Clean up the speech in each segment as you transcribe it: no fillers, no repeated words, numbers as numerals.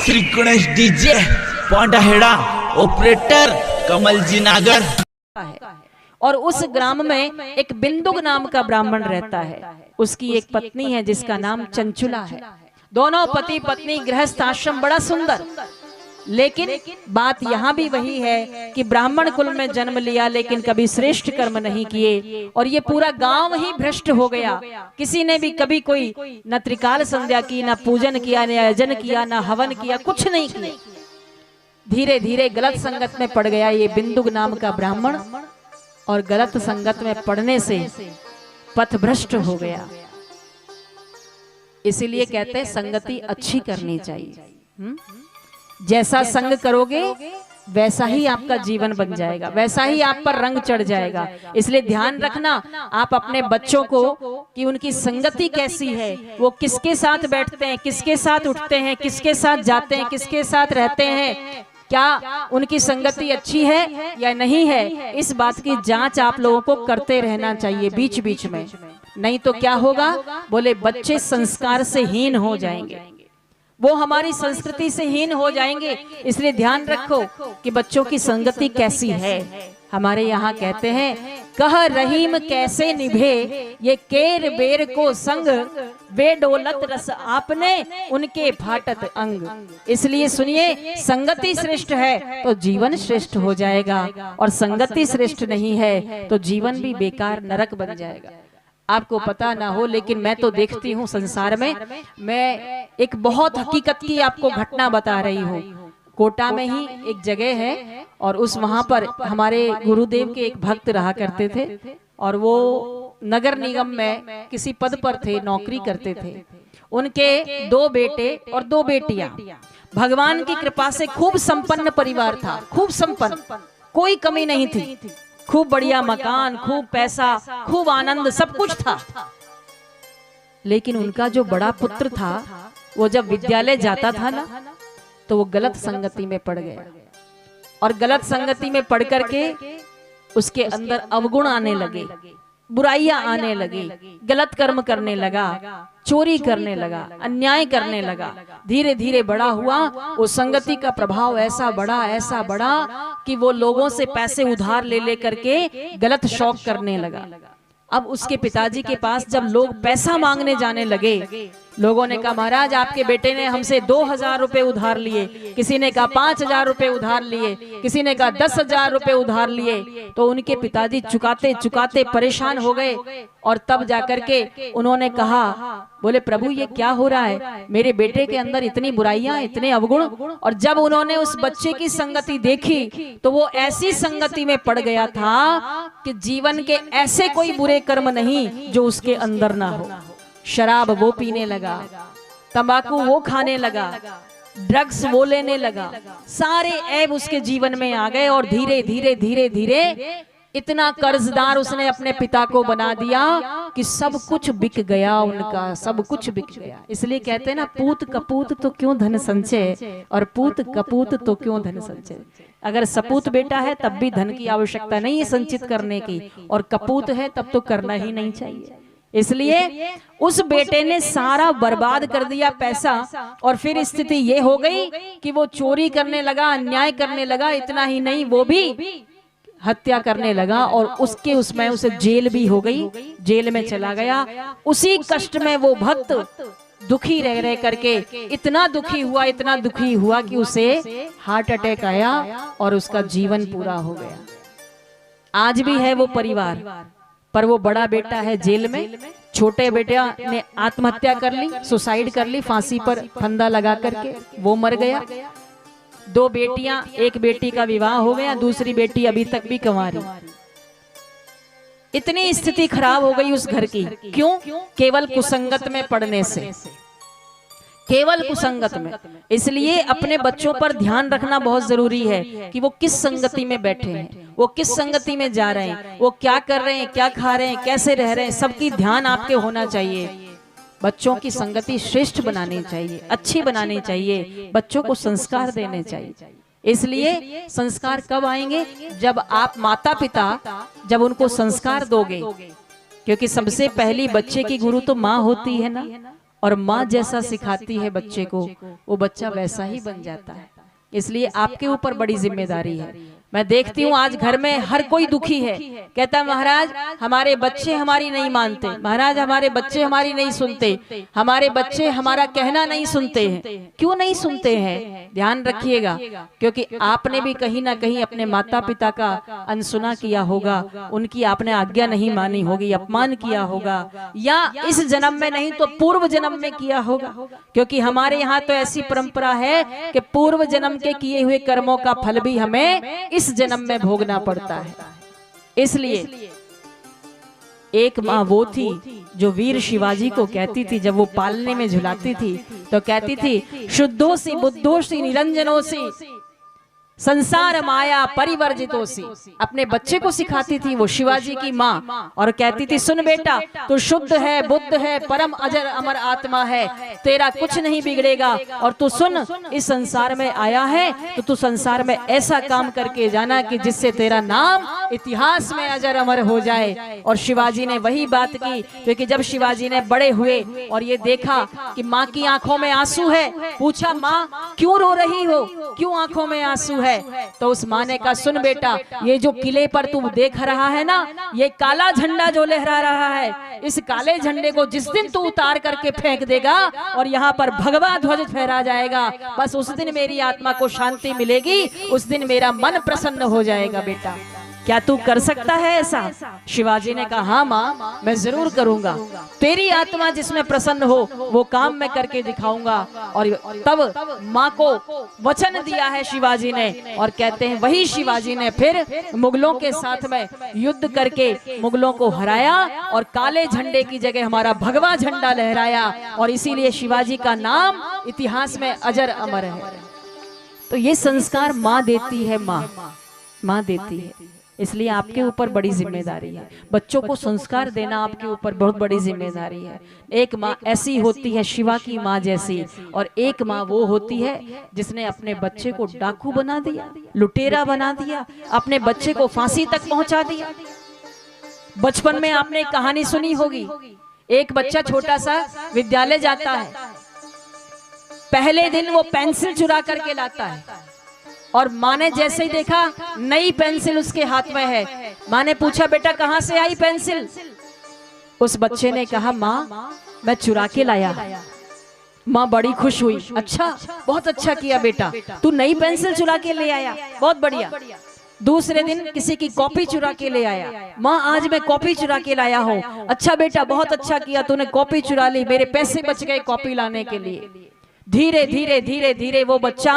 Shri Ganesh DJ पौंडाहेड़ा operator कमल जी नागर। और उस ग्राम में एक बिंदुक नाम का ब्राह्मण रहता है। उसकी एक पत्नी है जिसका नाम चंचुला है। दोनों पति पत्नी गृहस्थ आश्रम, बड़ा सुंदर। लेकिन बात यहाँ भी वही है कि ब्राह्मण कुल में जन्म लिया लेकिन कभी श्रेष्ठ कर्म नहीं किए और ये पूरा गांव ही भ्रष्ट हो गया। किसी ने भी कभी कोई न त्रिकाल संध्या की, न पूजन किया, न यजन किया, न हवन किया, कुछ नहीं किया। धीरे धीरे गलत संगत में पड़ गया ये बिंदुक नाम का ब्राह्मण और गलत संगत में पड़ने से पथ भ्रष्ट हो गया। इसीलिए कहते हैं संगति अच्छी करनी चाहिए। जैसा संग करोगे वैसा ही आपका जीवन बन जाएगा, वैसा ही आप पर रंग चढ़ जाएगा। इसलिए ध्यान रखना आप अपने बच्चों को कि उनकी संगति कैसी है, वो किसके साथ बैठते हैं, किसके साथ उठते हैं, किसके साथ जाते हैं, किसके साथ रहते हैं, क्या उनकी संगति अच्छी है या नहीं है। इस बात की जांच आप लोगों को करते रहना चाहिए बीच बीच में। नहीं तो क्या होगा, बोले बच्चे संस्कार से हीन हो जाएंगे, वो हमारी संस्कृति से हीन हो जाएंगे। इसलिए ध्यान रखो कि बच्चों की संगति कैसी है। हमारे यहाँ कहते हैं कह रहीम कैसे निभे ये केर बेर को संग, वे डोलत रस आपने उनके फाटत अंग। इसलिए सुनिए, संगति श्रेष्ठ है तो जीवन श्रेष्ठ हो जाएगा और संगति श्रेष्ठ नहीं है तो जीवन भी बेकार नरक बन जाएगा। आपको पता ना हो लेकिन मैं तो देखती हूँ संसार में। मैं एक बहुत हकीकत की आपको घटना बता रही हूँ। कोटा में ही एक जगह है और उस वहां पर हमारे गुरुदेव के एक भक्त रहा करते थे और वो नगर निगम में किसी पद पर थे, नौकरी करते थे। उनके 2 बेटे और 2 बेटियां। भगवान की कृपा से खूब संपन्न परिवार था, खूब संपन्न, कोई कमी नहीं थी। खूब बढ़िया मकान, खूब पैसा, खूब आनंद, सब कुछ था। लेकिन उनका जो बड़ा पुत्र था वो जब विद्यालय जाता था ना तो वो गलत संगति में पड़ गया और गलत संगति में पड़ करके उसके अंदर अवगुण आने लगे, बुराइयां आने लगी, गलत कर्म करने लगा, चोरी करने लगा, अन्याय करने लगा। धीरे धीरे बड़ा हुआ, वो संगति का प्रभाव ऐसा बढ़ा कि वो लोगों से पैसे उधार ले ले करके गलत शौक करने लगा। अब उसके पिताजी के पास जब लोग पैसा मांगने जाने लगे, लोगों ने कहा महाराज आपके बेटे ने हमसे 2000 रुपए उधार लिए, किसी ने कहा 5000 रुपए उधार लिए, किसी ने कहा 10,000 रुपए उधार लिए। तो उनके पिताजी चुकाते चुकाते परेशान हो गए और तब जाकर के उन्होंने कहा, बोले प्रभु ये क्या हो रहा है, मेरे बेटे के अंदर इतनी बुराइयां, इतने अवगुण। और जब उन्होंने उस बच्चे की संगति देखी तो वो ऐसी संगति में पड़ गया था कि जीवन के ऐसे कोई बुरे कर्म नहीं जो उसके अंदर ना हो। शराब वो पीने लगा, तंबाकू वो खाने लगा, ड्रग्स वो लेने लगा, सारे ऐब उसके जीवन में आ गए और धीरे धीरे धीरे धीरे इतना कर्जदार उसने अपने पिता को बना दिया कि सब कुछ बिक गया उनका, सब कुछ बिक गया। इसलिए कहते हैं ना, पूत कपूत तो क्यों धन संचय और पूत कपूत तो क्यों धन संचय। अगर सपूत बेटा है तब भी धन की आवश्यकता नहीं है संचित करने की, और कपूत है तब तो करना ही नहीं चाहिए। इसलिए उस बेटे ने सारा बर्बाद कर दिया पैसा और फिर स्थिति ये हो गई कि वो चोरी करने लगा, अन्याय करने लगा। इतना ही नहीं, वो भी हत्या करने लगा और उसके उसमें उसे जेल भी हो गई, जेल में चला गया। उसी कष्ट में वो भक्त दुखी रह रह करके इतना दुखी हुआ कि उसे हार्ट अटैक आया और उसका जीवन पूरा हो गया। आज भी है वो परिवार, पर वो बड़ा बेटा है जेल में, छोटे बेटा ने आत्महत्या कर ली, सुसाइड कर ली, फांसी पर फंदा लगा करके वो मर गया। 2 बेटियां, एक बेटी का विवाह हो गया, दूसरी बेटी अभी तक भी कंवारी। इतनी स्थिति खराब हो गई उस घर की। क्यों? केवल कुसंगत में पड़ने से, केवल कुसंगत में। इसलिए अपने बच्चों पर ध्यान रखना बहुत जरूरी है कि वो किस संगति में बैठे हैं, वो किस संगति में जा रहे हैं, वो क्या कर रहे हैं, क्या खा रहे हैं, कैसे रह रहे हैं, सबकी ध्यान आपके होना चाहिए। बच्चों की संगति श्रेष्ठ बनानी चाहिए, अच्छी बनानी चाहिए, बच्चों को संस्कार देने चाहिए। इसलिए संस्कार कब आएंगे? जब आप माता पिता जब उनको संस्कार दोगे, क्योंकि सबसे पहली बच्चे की गुरु तो माँ होती है ना। और माँ जैसा सिखाती है बच्चे को, वो बच्चा वैसा ही बन जाता है। इसलिए आपके ऊपर बड़ी जिम्मेदारी है। मैं देखती हूँ आज घर में हर कोई दुखी है, कहता महाराज हमारे बच्चे हमारी नहीं मानते, महाराज हमारे बच्चे हमारी नहीं सुनते, हमारे बच्चे हमारा कहना नहीं सुनते हैं। क्यों नहीं सुनते हैं? ध्यान रखिएगा, क्योंकि आपने भी कहीं ना कहीं अपने माता पिता का अनसुना किया होगा, उनकी आपने आज्ञा नहीं मानी होगी, अपमान किया होगा, या इस जन्म में नहीं तो पूर्व जन्म में किया होगा। क्योंकि हमारे यहाँ तो ऐसी परंपरा है कि पूर्व जन्म के किए हुए कर्मों का फल भी हमें इस जन्म में भोगना पड़ता है। इसलिए एक माँ वो थी जो वीर शिवाजी को कहती थी, जब वो पालने में झुलाती थी तो कहती थी शुद्धोसी बुद्धोसी निरंजनोसी संसार माया परिवर्जितोसी। अपने बच्चे को सिखाती थी वो शिवाजी की माँ, और कहती थी सुन बेटा तू शुद्ध है, बुद्ध है, परम अजर अमर आत्मा है, तेरा कुछ नहीं बिगड़ेगा, और तू सुन इस संसार में आया है तो तू संसार में ऐसा काम करके जाना कि जिससे तेरा नाम इतिहास में अजर अमर हो जाए। और शिवाजी ने वही बात की, क्योंकि जब शिवाजी ने बड़े हुए और ये देखा कि माँ की आंखों में आंसू है, पूछा माँ क्यों रो रही हो, क्यों आंखों में आंसू है? तो उस माँ ने कहा सुन बेटा, ये जो किले पर तू देख रहा है ना, ये काला झंडा जो लहरा रहा है, इस काले झंडे को जिस दिन तू उतार करके फेंक देगा और यहाँ पर भगवा ध्वज फहरा जाएगा, बस उस दिन मेरी आत्मा को शांति मिलेगी, उस दिन मेरा मन प्रसन्न हो जाएगा। बेटा क्या तू कर सकता है ऐसा? शिवाजी ने कहा हाँ माँ मैं जरूर करूंगा, तेरी आत्मा जिसमें प्रसन्न हो वो काम मैं करके दिखाऊंगा। और तब माँ को वचन दिया है शिवाजी ने, और कहते हैं वही शिवाजी ने फिर मुगलों के साथ में युद्ध करके मुगलों को हराया और काले झंडे की जगह हमारा भगवा झंडा लहराया, और इसीलिए शिवाजी का नाम इतिहास में अजर अमर है। तो ये संस्कार माँ देती है, माँ देती है। इसलिए आपके ऊपर बड़ी जिम्मेदारी है, बच्चों को संस्कार देना आपके ऊपर बहुत बड़ी जिम्मेदारी है। एक माँ ऐसी होती है शिवा की माँ जैसी, और एक माँ वो होती है जिसने अपने बच्चे को डाकू बना दिया, लुटेरा बना दिया, अपने बच्चे को फांसी तक पहुंचा दिया। बचपन में आपने कहानी सुनी होगी, एक बच्चा छोटा सा विद्यालय जाता है, पहले दिन वो पेंसिल चुरा करके लाता है, और माँ ने जैसे ही देखा नई पेंसिल उसके हाथ में है, माँ ने पूछा बेटा कहाँ से आई पेंसिल? उस बच्चे ने कहा माँ मैं चुरा के लाया। माँ बड़ी खुश हुई, अच्छा बहुत अच्छा किया बेटा, तू नई पेंसिल चुरा के ले आया, बहुत बढ़िया। दूसरे दिन किसी की कॉपी चुरा के ले आया, माँ आज मैं कॉपी चुरा के लाया हूँ, अच्छा बेटा बहुत अच्छा किया, तूने कॉपी चुरा ली, मेरे पैसे बच गए कॉपी लाने के लिए। धीरे धीरे धीरे धीरे वो बच्चा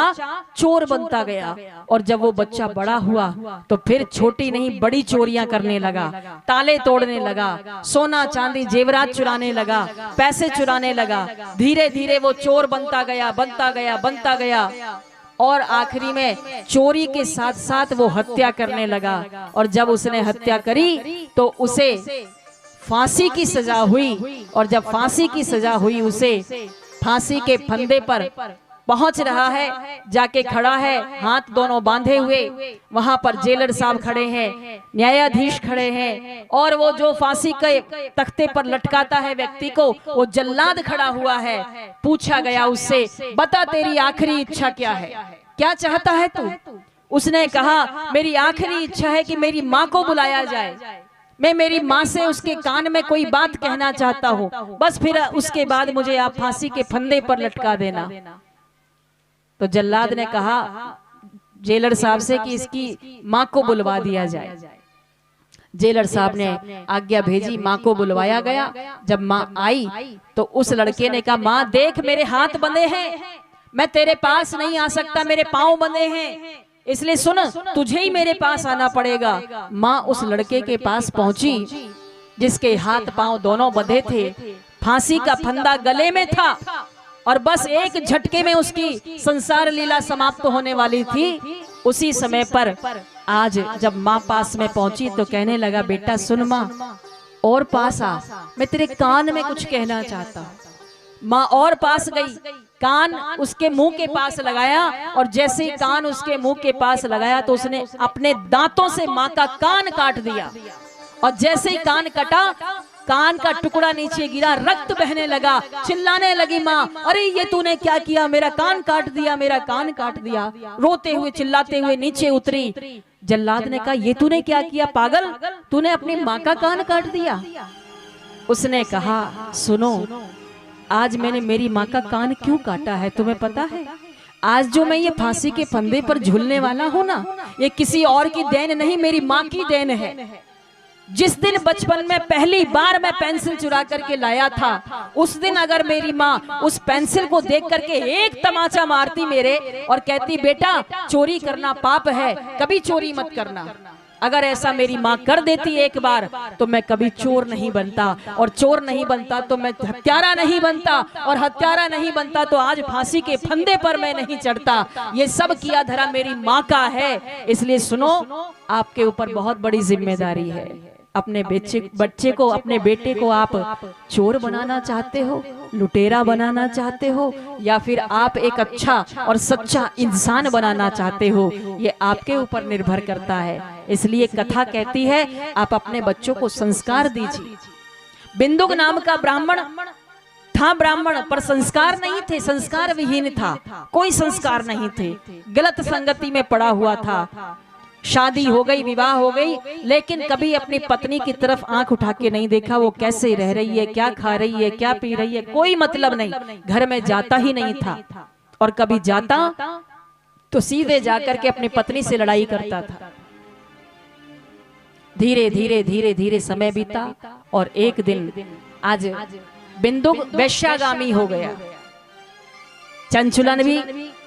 चोर बनता गया, और जब वो बच्चा बड़ा हुआ तो फिर छोटी नहीं बड़ी चोरियां करने लगा, ताले तोड़ने लगा, सोना चांदी जेवरात चुराने लगा, पैसे चुराने लगा। धीरे धीरे वो चोर बनता गया, बनता गया, बनता गया, और आखिरी में चोरी के साथ साथ वो हत्या करने लगा। और जब उसने हत्या करी तो उसे फांसी की सजा हुई, और जब फांसी की सजा हुई उसे फांसी के फंदे पर पहुंच रहा है, जाके खड़ा है, हाथ दोनों बांधे हुए, वहां पर जेलर साहब खड़े हैं, न्यायाधीश खड़े हैं, और वो जो फांसी के तख्ते पर लटकाता है व्यक्ति को, वो जल्लाद खड़ा हुआ है। पूछा गया उससे बता तेरी आखिरी इच्छा क्या है, क्या चाहता है तू? उसने कहा मेरी आखिरी इच्छा है कि मेरी माँ को बुलाया जाए, मैं मेरी माँ से उसके कान में कोई बात कहना चाहता हूँ, बस फिर उसके बाद मुझे आप फांसी के फंदे पर लटका देना। तो जल्लाद ने कहा जेलर साहब से कि इसकी माँ को बुलवा दिया जाए। जेलर साहब ने आज्ञा भेजी, माँ को बुलवाया गया। जब माँ आई तो उस लड़के ने कहा माँ देख मेरे हाथ बंधे हैं, मैं तेरे पास नहीं आ सकता, मेरे पाँव बंधे हैं, इसलिए सुन तुझे ही मेरे पास आना पड़ेगा। माँ उस लड़के के पास पहुंची जिसके हाथ पांव दोनों बंधे थे, फांसी का फंदा गले में था, और बस एक झटके में उसकी संसार लीला समाप्त होने वाली थी। उसी समय पर आज जब माँ पास में पहुंची तो कहने लगा बेटा सुन माँ और पास आ, मैं तेरे कान में कुछ कहना चाहता हूँ। माँ और पास गई, कान उसके मुंह के पास लगाया, और जैसे ही कान उसके मुंह के पास लगाया तो उसने अपने दांतों से माँ का कान काट दिया, और जैसे ही कान कटा कान का टुकड़ा नीचे गिरा, रक्त बहने लगा, चिल्लाने लगी माँ, अरे ये तूने क्या किया, मेरा कान काट दिया, मेरा कान काट दिया। रोते हुए चिल्लाते हुए नीचे उतरी। जल्लाद ने कहा, ये तूने क्या किया पागल, तूने अपनी माँ का कान काट दिया। उसने कहा, सुनो, आज मैंने मेरी माँ का कान क्यों काटा है तुम्हें पता है? आज जो मैं ये फांसी के फंदे पर झूलने वाला हूँ ना, ये किसी और की देन नहीं, मेरी माँ की देन है। जिस दिन बचपन में पहली बार मैं पेंसिल चुरा करके लाया था, उस दिन अगर मेरी माँ उस पेंसिल को देख करके एक तमाचा मारती मेरे और कहती बेटा चोरी करना पाप है, कभी चोरी मत करना, अगर ऐसा मेरी माँ कर देती एक बार तो मैं कभी चोर नहीं बनता, और चोर नहीं बनता तो मैं हत्यारा नहीं बनता, और हत्यारा नहीं बनता तो आज फांसी के फंदे पर मैं नहीं चढ़ता। ये सब किया धरा मेरी माँ का है। इसलिए सुनो, आपके ऊपर बहुत बड़ी जिम्मेदारी है। अपने बच्चे को, अपने बेटे को आप चोर बनाना चाहते हो, लुटेरा बनाना चाहते हो, या फिर आप एक अच्छा और सच्चा इंसान बनाना चाहते हो, ये आपके ऊपर निर्भर करता है। इसलिए कथा कहती है आप अपने बच्चों को संस्कार दीजिए। बिंदुक नाम का ब्राह्मण था, ब्राह्मण पर संस्कार नहीं थे, संस्कार विहीन था, कोई संस्कार नहीं थे, गलत संगति में पड़ा हुआ था। शादी हो गई, विवाह हो गई, लेकिन कभी अपनी पत्नी की तरफ आंख उठा के नहीं देखा, वो कैसे रह रही है, क्या खा रही है, क्या पी रही है, कोई मतलब नहीं, घर में जाता ही नहीं था। और कभी जाता तो सीधे जाकर के अपनी पत्नी से लड़ाई करता था। धीरे धीरे धीरे धीरे समय बीता और एक दिन आज बिंदुक वैश्यागामी हो गया। चंचुला ने भी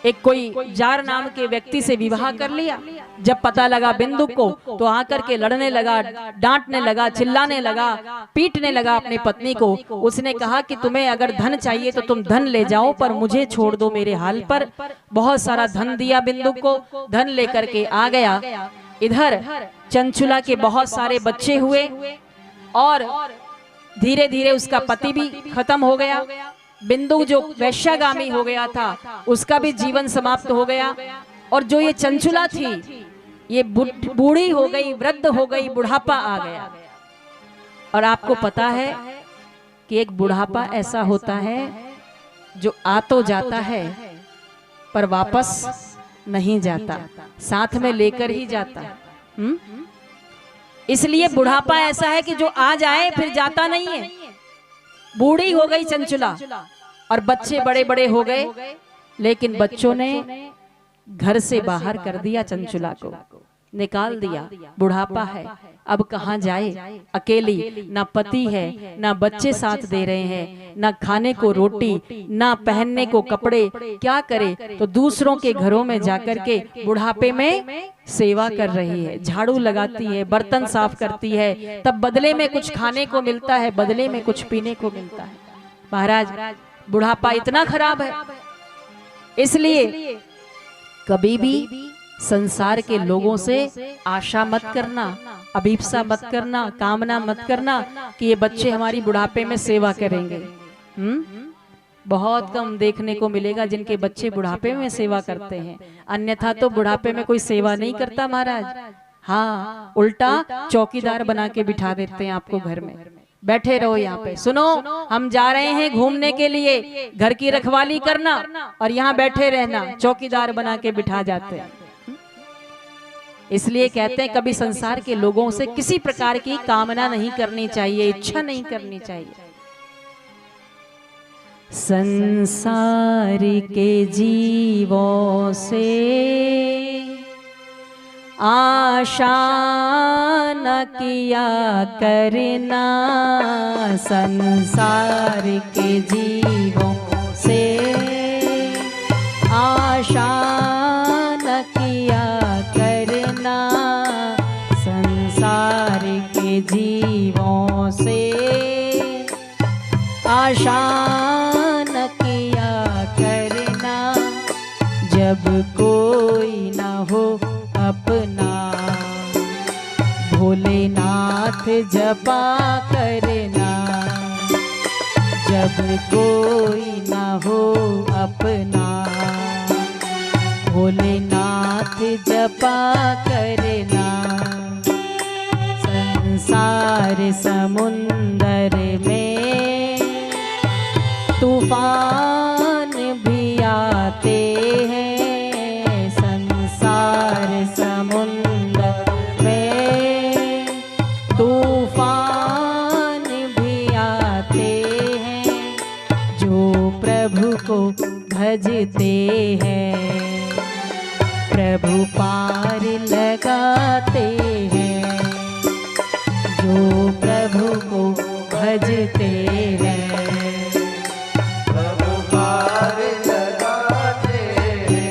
एक कोई जार नाम के व्यक्ति से विवाह कर लिया। जब पता लगा बिंदुक को तो आकर के लड़ने लगा, डांटने लगा, चिल्लाने लगा, पीटने लगा अपनी पत्नी को। उसने कहा कि तुम्हें अगर धन चाहिए तो तुम धन ले जाओ, पर मुझे छोड़ दो मेरे हाल पर। बहुत सारा धन दिया बिंदुक को, धन लेकर के आ गया। इधर चंचुला के बहुत सारे बच्चे हुए और धीरे धीरे उसका पति भी खत्म हो गया। बिंदु जो वैश्यागामी हो गया था उसका भी जीवन समाप्त हो गया। और जो ये चंचुला थी ये बूढ़ी हो गई, वृद्ध हो गई, बुढ़ापा आ गया। और आपको पता है कि एक बुढ़ापा ऐसा होता है जो आ तो जाता है पर वापस नहीं जाता, साथ में लेकर ही जाता। इसलिए बुढ़ापा ऐसा है कि जो आ जाए फिर जाता नहीं है। बूढ़ी हो गई चंचुला और बच्चे बड़े बड़े हो गए, लेकिन बच्चों ने घर से बाहर कर दिया, चंचुला को निकाल दिया। बुढ़ापा है, अब कहाँ जाए, अकेली, ना पति है, ना बच्चे साथ दे रहे हैं, ना खाने को रोटी, ना पहनने को कपड़े, क्या करे? तो दूसरों के घरों में जाकर के बुढ़ापे में सेवा कर रही है, झाड़ू लगाती है, बर्तन साफ करती है, तब बदले में कुछ खाने को मिलता है, बदले में कुछ पीने को मिलता है। महाराज, बुढ़ापा इतना खराब है। इसलिए कभी भी संसार के लोगों से आशा मत करना, अभीप्सा मत करना, कामना मत करना कि ये बच्चे हमारी बुढ़ापे में सेवा करेंगे। बहुत कम देखने को मिलेगा जिनके बच्चे बुढ़ापे में सेवा करते हैं, अन्यथा तो बुढ़ापे में कोई सेवा नहीं करता महाराज। हाँ, उल्टा चौकीदार बना के बिठा देते हैं आपको घर में, बैठे रहो यहाँ पे, सुनो हम जा रहे हैं घूमने के लिए, घर की रखवाली करना और यहाँ बैठे रहना, चौकीदार बना के बिठा जाते हैं। इसलिए कहते हैं कभी संसार के लोगों से किसी प्रकार की कामना नहीं करनी चाहिए, इच्छा नहीं करनी चाहिए। संसार के जीवों से आशा न किया करना, संसार के जीवों से आशा न किया करना, संसार के जीवों से आशा न किया करना, जब कोई न हो अपना, भोलेनाथ जपा करना, जब कोई न हो अपना, भोलेनाथ जपा करना, संसार समुंदर में तूफान भी आते हैं, संसार समुंदर में तूफान भी आते हैं, जो प्रभु को भजते हैं प्रभु पार लगाते हैं, जो प्रभु को भजते हैं प्रभु पार लगाते हैं।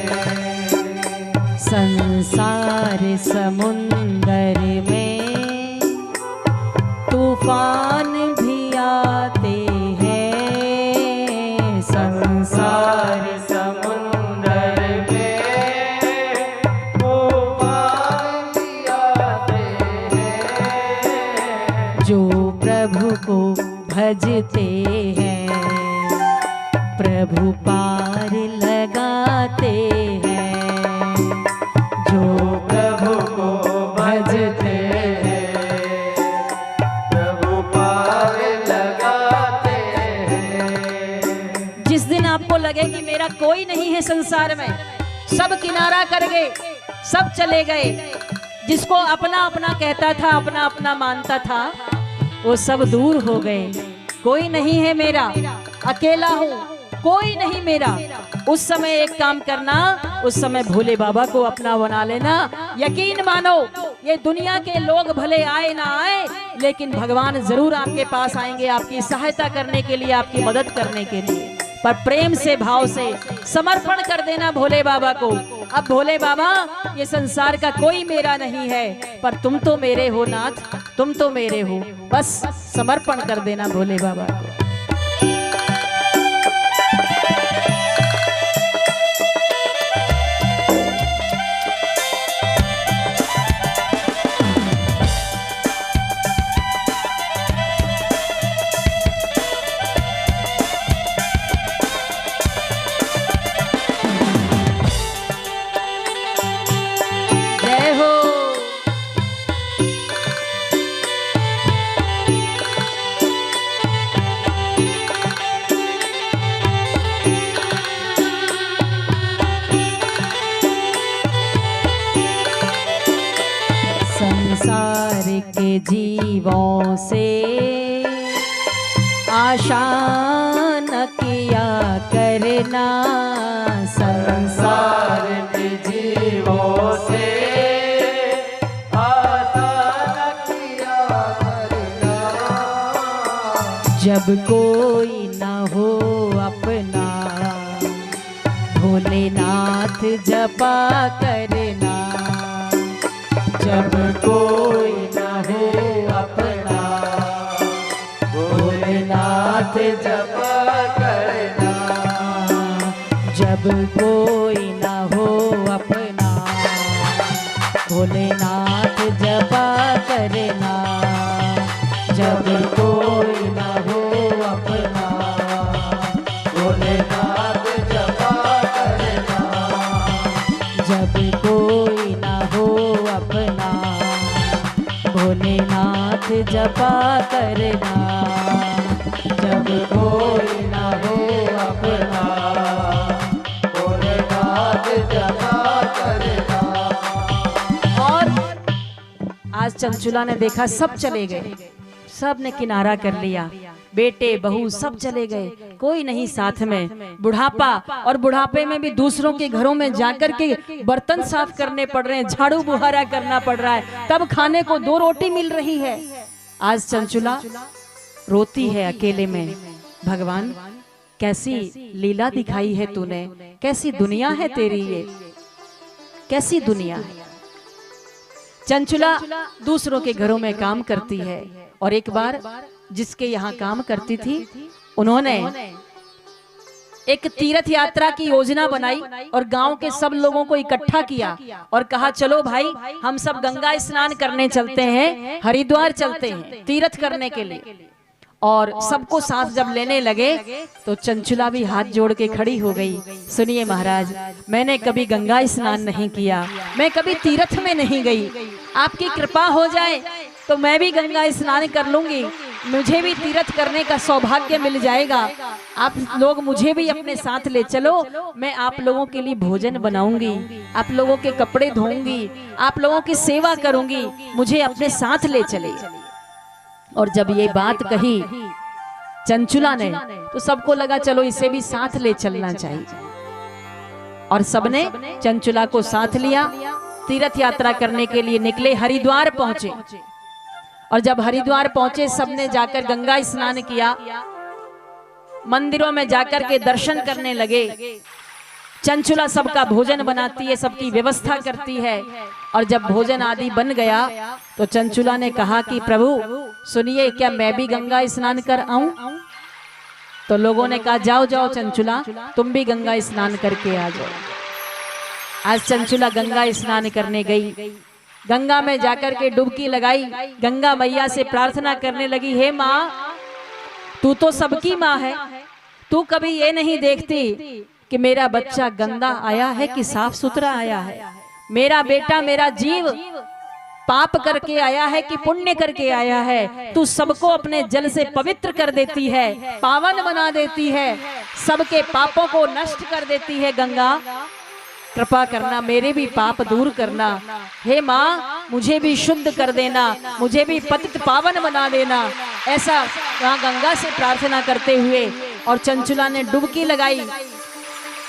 संसार समुंदर में तूफान भी आते हैं, संसार समुंदर में तूफान भी आते हैं, जो प्रभु को भजते हैं प्रभु पार लगाते हैं, जो प्रभु को भजते हैं प्रभु पार लगाते हैं। जिस दिन आपको लगे कि मेरा कोई नहीं है संसार में, सब किनारा कर गए, सब चले गए, जिसको अपना अपना कहता था, अपना अपना मानता था, वो सब दूर हो गए, कोई नहीं है मेरा, अकेला हूँ, कोई नहीं मेरा। उस समय एक काम करना, उस समय भोले बाबा को अपना बना लेना। यकीन मानो, ये दुनिया के लोग भले आए ना आए, लेकिन भगवान जरूर आपके पास आएंगे, आपकी सहायता करने के लिए, आपकी मदद करने के लिए। पर प्रेम से, भाव से समर्पण कर देना भोले बाबा को। अब भोले बाबा, ये संसार का कोई मेरा नहीं है, पर तुम तो मेरे हो नाथ, तुम तो मेरे हो, बस समर्पण कर देना भोले बाबा को। संसार के जीवों से आशा न किया करना, संसार के जीवों से आशा न किया करना, जब कोई न हो अपना भोलेनाथ जपा करना, जब कोई न हो अपना भोलेनाथ जपा करना, जब कोई न हो अपना भोलेनाथ जपा करना, जब कोई न हो अपना भोलेनाथ जपा करना, जब कोई न हो अपना भोलेनाथ जपा करना, जब कोई न हो अपना भोलेनाथ जपा करना। और आज चंचुला ने देखा सब चले गए, सब ने किनारा कर लिया, बेटे बहू सब चले गए, कोई नहीं साथ में। बुढ़ापा, और बुढ़ापे में भी दूसरों के घरों में जाकर के बर्तन साफ करने पड़ रहे हैं, झाड़ू बुहारा करना पड़ रहा है, तब खाने को 2 रोटी मिल रही है। आज चंचुला रोती है अकेले में, भगवान कैसी लीला दिखाई है तूने, कैसी दुनिया है तेरी ये, कैसी दुनिया है। चंचुला दूसरों के घरों में काम करती है, और एक बार जिसके यहाँ काम करती थी, उन्होंने एक तीर्थ यात्रा की योजना बनाई और गांव के सब लोगों को इकट्ठा किया और कहा चलो भाई हम सब गंगा स्नान करने चलते हैं, हरिद्वार चलते हैं तीर्थ करने के लिए। और सबको साथ जब लेने लगे तो चंचुला भी हाथ जोड़ के खड़ी हो गई। सुनिए महाराज, मैंने कभी गंगा स्नान नहीं किया, मैं कभी तीर्थ में नहीं गई, आपकी कृपा हो जाए तो मैं भी गंगा स्नान कर लूंगी, मुझे भी तीर्थ करने का सौभाग्य मिल जाएगा। आप लोग मुझे भी अपने साथ ले चलो, मैं आप लोगों के लिए भोजन बनाऊंगी, आप लोगों के कपड़े धोऊंगी, आप लोगों की सेवा करूंगी, मुझे अपने साथ ले चले। और जब ये बात कही चंचुला ने तो सबको लगा चलो इसे भी साथ ले चलना चाहिए, और सबने चंचुला को साथ लिया। तीर्थ यात्रा करने के लिए निकले, हरिद्वार पहुंचे। और जब हरिद्वार पहुंचे सबने जाकर गंगा स्नान किया, मंदिरों में जाकर के दर्शन करने लगे। चंचुला सबका भोजन बनाती है, सबकी व्यवस्था करती है। और जब भोजन आदि बन गया तो चंचुला ने कहा कि प्रभु सुनिए, क्या मैं भी गंगा स्नान कर आऊं? तो लोगों ने कहा जाओ जाओ चंचुला, तुम भी गंगा स्नान करके आ जाओ। आज चंचुला गंगा स्नान करने गई, गंगा में जाकर के डुबकी लगाई, गंगा मैया से प्रार्थना करने लगी, हे माँ तू तो सबकी माँ है, तू कभी ये नहीं देखती कि मेरा बच्चा गंदा आया है कि साफ सुथरा आया है, मेरा बेटा मेरा जीव पाप करके आया है कि पुण्य करके आया है। तू सबको अपने जल से पवित्र कर देती है, पावन बना देती है, सबके पापों को नष्ट कर देती है। गंगा कृपा करना, मेरे भी पाप दूर करना, हे माँ मुझे भी शुद्ध कर देना, मुझे भी पतित पावन बना देना। ऐसा वहाँ गंगा से प्रार्थना करते हुए और चंचुला ने डुबकी लगाई।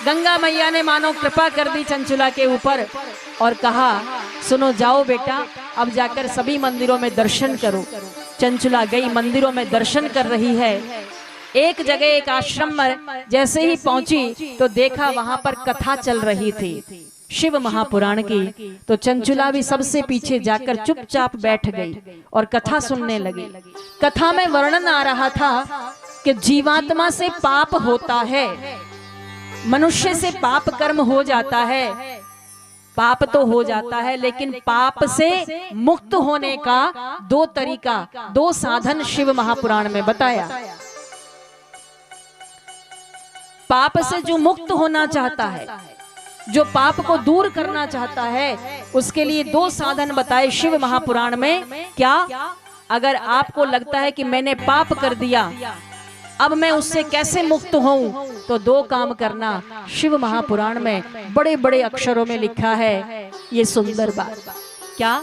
गंगा मैया ने मानो कृपा कर दी चंचुला के ऊपर और कहा सुनो जाओ बेटा, अब जाकर सभी मंदिरों में दर्शन करो। चंचुला गई, मंदिरों में दर्शन कर रही है। एक जगह एक आश्रम में जैसे ही पहुंची तो देखा वहां पर कथा चल रही थी शिव महापुराण की। तो चंचुला भी सबसे पीछे जाकर चुपचाप बैठ गई और कथा सुनने लगी। कथा में वर्णन आ रहा था कि जीवात्मा से पाप होता है, मनुष्य से पाप कर्म हो जाता है, पाप तो हो जाता है, लेकिन पाप से मुक्त होने का दो तरीका, दो साधन शिव महापुराण में बताया। पाप से जो मुक्त होना चाहता है, जो पाप को दूर करना चाहता है, उसके लिए दो साधन बताए शिव महापुराण में। क्या? अगर आपको लगता है कि मैंने पाप कर दिया, अब मैं उससे कैसे मुक्त हूं, तो दो काम करना। शिव महापुराण में बड़े बड़े अक्षरों में लिखा है ये सुंदर बात। क्या?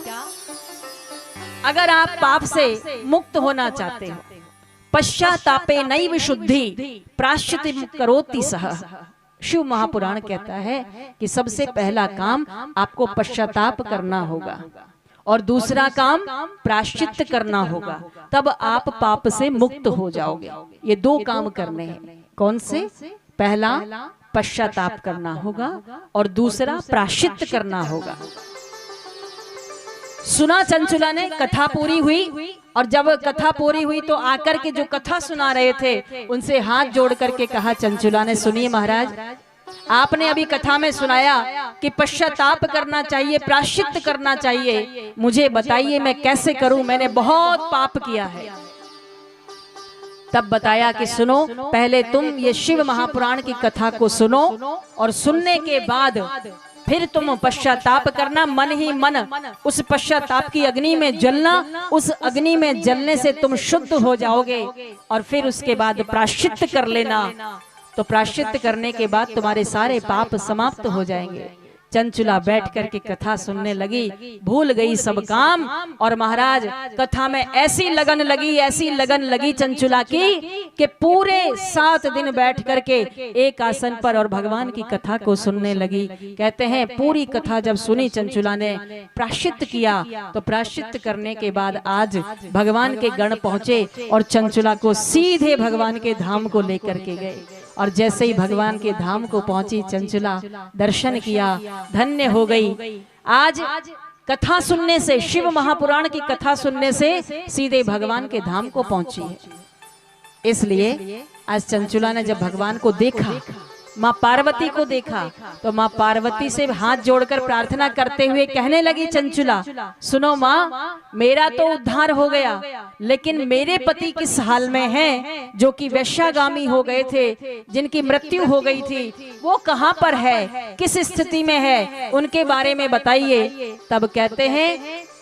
अगर आप पाप से मुक्त होना चाहते हो, पश्चातापे नैव शुद्धि प्रायश्चित्तं करोति सः। शिव महापुराण कहता है कि सबसे पहला काम आपको पश्चाताप करना होगा और दूसरा काम प्रायश्चित करना होगा, तब आप पाप से मुक्त हो जाओगे। ये दो काम करने हैं। कौन से? पहला पश्चाताप करना होगा और दूसरा प्रायश्चित करना होगा। सुना चंचुला ने, कथा पूरी हुई और जब कथा पूरी हुई तो आकर के जो कथा सुना रहे थे उनसे हाथ जोड़ करके कहा चंचुला ने, सुनिए महाराज, आपने अभी कथा में सुनाया कि पश्चाताप करना चाहिए, प्रायश्चित करना चाहिए, मुझे बताइए मैं कैसे करूं, मैंने बहुत पाप किया है। तब बताया कि सुनो, पहले तुम ये शिव महापुराण की कथा को सुनो और सुनने के बाद फिर तुम पश्चाताप करना, मन ही मन उस पश्चाताप की अग्नि में जलना, उस अग्नि में जलने से तुम शुद्ध हो जाओगे और फिर उसके बाद प्रायश्चित कर लेना। तो प्रायश्चित करने के बाद तुम्हारे सारे पाप समाप्त हो जाएंगे। चंचुला बैठ करके कथा सुनने लगी, भूल गई सब काम। और महाराज कथा में ऐसी लगन लगी चंचुला की कि पूरे 7 दिन बैठ करके एक आसन पर और भगवान की कथा को सुनने लगी। कहते हैं पूरी कथा जब सुनी चंचुला ने, प्रायश्चित किया, तो प्रायश्चित करने के बाद आज भगवान के गण पहुंचे और चंचुला को सीधे भगवान के धाम को लेकर के गए। और जैसे ही भगवान के धाम को पहुंची चंचुला, दर्शन किया, धन्य हो गई। आज कथा सुनने से, शिव महापुराण की कथा सुनने से सीधे भगवान के धाम को पहुंची है। इसलिए आज चंचुला ने जब भगवान को देखा, माँ पार्वती को देखा, तो माँ पार्वती से हाथ जोड़कर प्रार्थना करते हुए कहने लगी चंचुला, सुनो माँ, मेरा तो उद्धार हो गया, लेकिन मेरे पति किस हाल में हैं, जो कि वैश्यागामी हो गए थे, जिनकी मृत्यु हो गई थी, वो कहाँ पर है, किस स्थिति में है, उनके बारे में बताइए। तब कहते हैं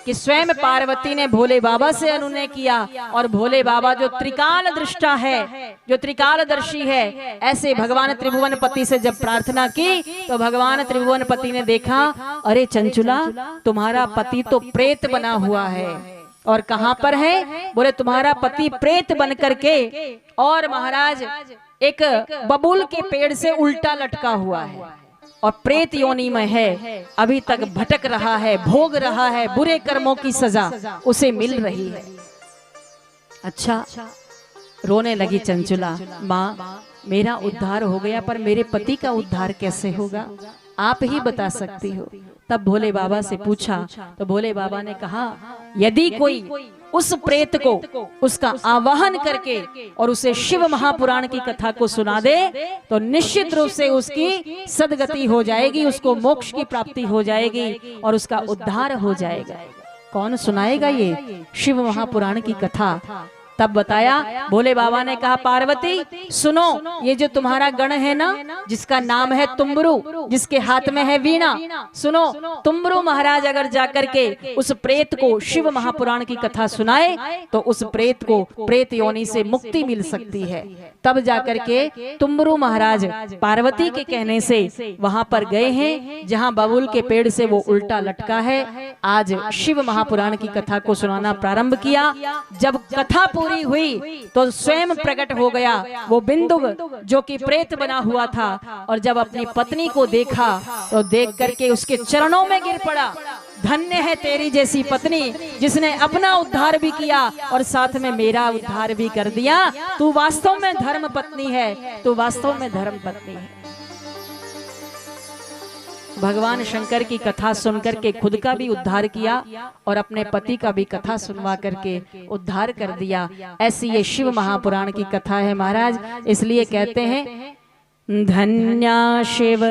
कि स्वयं पार्वती ने भोले बाबा से अनुनय किया और भोले बाबा जो त्रिकाल दृष्टा है, जो त्रिकालदर्शी है, ऐसे भगवान त्रिभुवनपति से जब प्रार्थना की तो भगवान त्रिभुवनपति ने देखा, अरे चंचुला, तुम्हारा पति तो प्रेत बना हुआ है। और कहां पर है? बोले तुम्हारा पति प्रेत बन करके और महाराज एक बबूल के पेड़ से उल्टा लटका हुआ है और प्रेत योनि में है, अभी तक भटक रहा है, भोग रहा है, बुरे कर्मों की सजा उसे मिल रही है। अच्छा, रोने लगी चंचुला, माँ मेरा उद्धार हो गया, पर मेरे पति का उद्धार कैसे होगा, आप ही बता सकती हो। तब भोले बाबा से पूछा तो भोले बाबा ने कहा, यदि कोई उस प्रेत को उसका आवाहन करके और उसे शिव महापुराण की कथा को सुना दे तो निश्चित रूप से उसकी सदगति हो जाएगी, उसको मोक्ष की प्राप्ति हो जाएगी और उसका उद्धार हो जाएगा। कौन सुनाएगा ये शिव महापुराण की कथा? तब बताया, भोले बाबा ने कहा, पार्वती सुनो, ये जो तुम्हारा गण है ना, जिसका नाम है तुम्बरू, जिसके हाथ में है वीणा, सुनो, तुम्बरू महाराज अगर जाकर के उस प्रेत को शिव महापुराण की कथा सुनाए तो उस प्रेत को प्रेत योनि से मुक्ति मिल सकती है। तब जाकर के तुम्बरू महाराज पार्वती के कहने से वहां पर गए हैं जहां बबूल के पेड़ से वो उल्टा लटका है। आज शिव महापुराण की कथा को सुनाना प्रारंभ किया। जब कथा पूरी हुई तो स्वयं प्रकट हो गया वो बिंदु जो कि प्रेत बना हुआ था, और जब अपनी पत्नी को देखा तो देख करके उसके चरणों में गिर पड़ा। धन्य है तेरी जैसी पत्नी जिसने अपना उद्धार भी किया और साथ में मेरा उद्धार भी कर दिया। तू वास्तव में धर्म पत्नी है, तू वास्तव में धर्म पत्नी है। भगवान शंकर की कथा सुनकर के खुद का भी उद्धार किया और अपने पति का भी कथा सुनवा करके उद्धार कर दिया। ऐसी ये शिव महापुराण की कथा है महाराज। इसलिए कहते हैं धन्या शिव